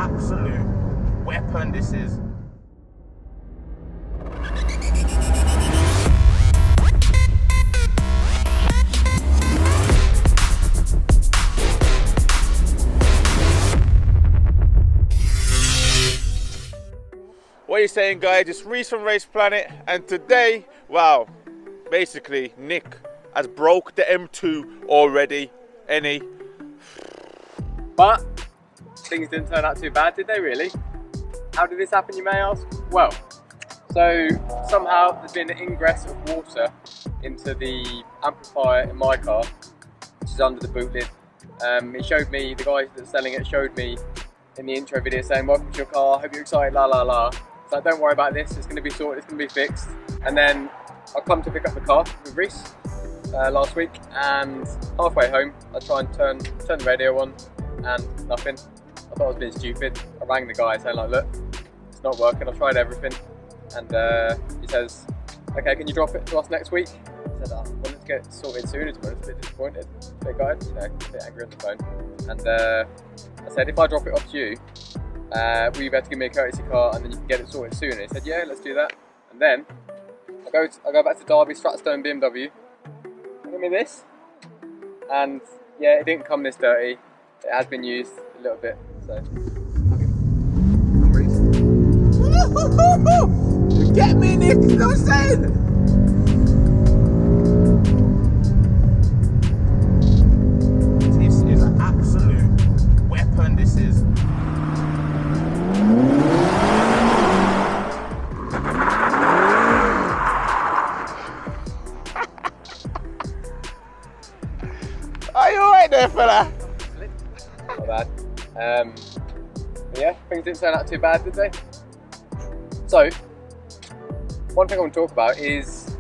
absolute weapon, this is. What are you saying, guys? It's Reese from Race Planet, and today, wow, basically Nick has broke the M2 already, But things didn't turn out too bad, did they really? How did this happen, you may ask? Well, so somehow there's been an ingress of water into the amplifier in my car, which is under the boot lid. It showed me, the guy that's selling it showed me in the intro video saying, welcome to your car, hope you're excited, la la la. So don't worry about this, it's going to be sorted, it's going to be fixed. And then I come to pick up the car with Reese last week, and halfway home I try and turn the radio on and nothing. I thought I was being stupid. I rang the guy saying like, look, it's not working, I've tried everything. And he says, okay, can you drop it to us next week? I said, I wanted to get sorted sooner, to be honest, a bit disappointed, a bit gutted, you know, a bit angry on the phone. And I said, if I drop it off to you, will you be able to give me a courtesy car and then you can get it sorted sooner? He said, yeah, let's do that. And then I go back to Derby, Stratstone BMW, give me this, and yeah, it didn't come this dirty. It has been used a little bit, so. I'm Reese. You get me, Nick? You know what I'm saying? This is an absolute weapon, this is. Are you alright there, fella? Not bad. But yeah, things didn't turn out too bad, did they? So, one thing I want to talk about is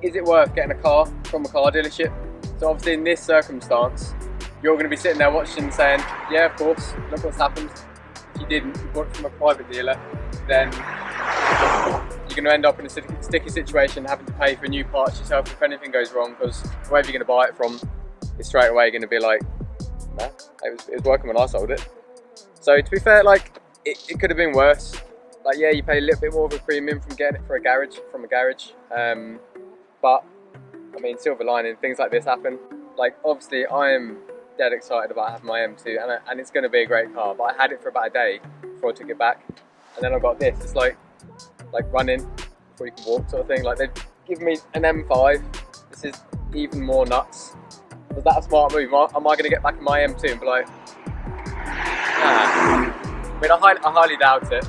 it worth getting a car from a car dealership? So obviously in this circumstance, you're going to be sitting there watching saying, yeah, of course, look what's happened. If you didn't, you bought it from a private dealer, then you're going to end up in a sticky situation having to pay for new parts yourself if anything goes wrong, because whoever you're going to buy it from is straight away going to be like, no, it was working when I sold it. So to be fair, like, it could have been worse. Like, yeah, you pay a little bit more of a premium from getting it from a garage. But I mean, silver lining, things like this happen. Like, obviously I am dead excited about having my M2, and it's going to be a great car, but I had it for about a day before I took it back, and then I got this. It's like running before you can walk sort of thing. Like, they've given me an M5. This is even more nuts. Was that a smart move? Am I going to get back in my M2 and be like, nah. I mean, I highly doubt it.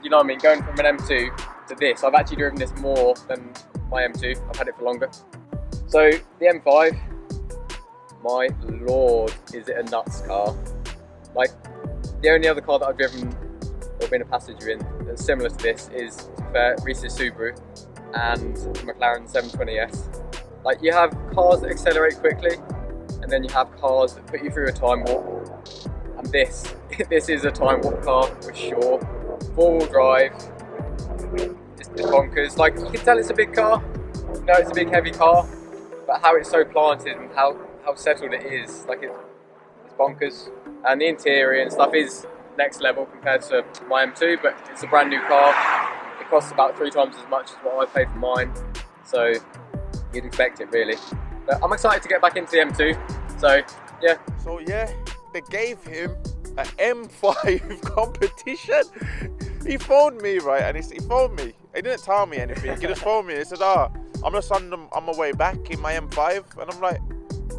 You know what I mean? Going from an M2 to this, I've actually driven this more than my M2. I've had it for longer. So the M5, my lord, is it a nuts car? Like, the only other car that I've driven or been a passenger in that's similar to this is, to be fair, Reese's Subaru and McLaren 720S. Like, you have cars that accelerate quickly, and then you have cars that put you through a time warp. And this is a time warp car for sure. 4-wheel drive, it's bonkers. Like, you can tell it's a big car, you know it's a big heavy car, but how it's so planted and how settled it is, like, it's bonkers. And the interior and stuff is next level compared to my M2, but it's a brand new car. It costs about 3 times as much as what I paid for mine, so you'd expect it really. But I'm excited to get back into the M2, so yeah. So yeah, they gave him an M5 competition. He phoned me, right, and he phoned me. He didn't tell me anything. He just phoned me. He said, I'm just on my way back in my M5. And I'm like,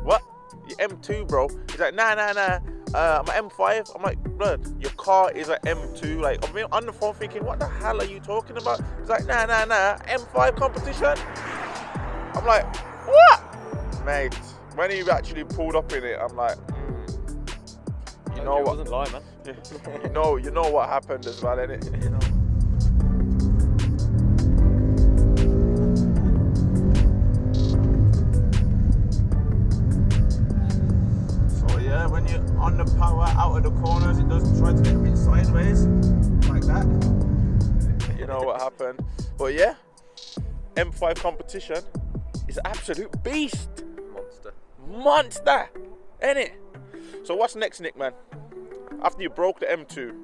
what? Your M2, bro? He's like, nah. My M5. I'm like, blood, your car is an M2. Like, I'm on the phone thinking, what the hell are you talking about? He's like, nah. M5 competition? I'm like, what? Mate, when he actually pulled up in it, I'm like, you know what? Wasn't lying, man. you know what happened as well, innit? You know. So yeah, when you're on the power out of the corners, it does try to get a bit sideways, like that. You know what happened? But yeah, M5 competition is an absolute beast. Monster, ain't it? So what's next, Nick, man? After you broke the M2,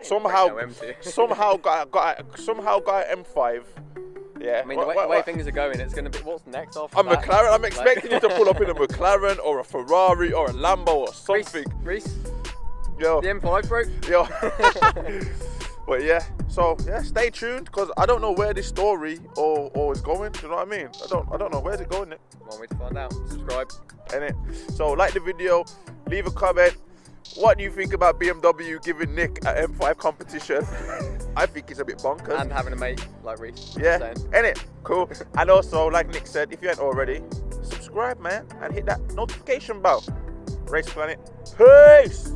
somehow M2. somehow got an M5. Yeah. I mean, the way things are going, it's going to be, what's next after A that? McLaren. I'm expecting you to pull up in a McLaren or a Ferrari or a Lambo or something. Reese, Yo. the M5 broke. Yo. But yeah, so yeah, stay tuned because I don't know where this story or is going. Do you know what I mean? I don't know where's it going. One way to find out. Subscribe. Innit? So like the video, leave a comment. What do you think about BMW giving Nick an M5 competition? I think it's a bit bonkers. And having a mate like Reese. Yeah, saying. innit? Cool. And also, like Nick said, if you ain't already, subscribe, man, and hit that notification bell. Race Planet. Peace.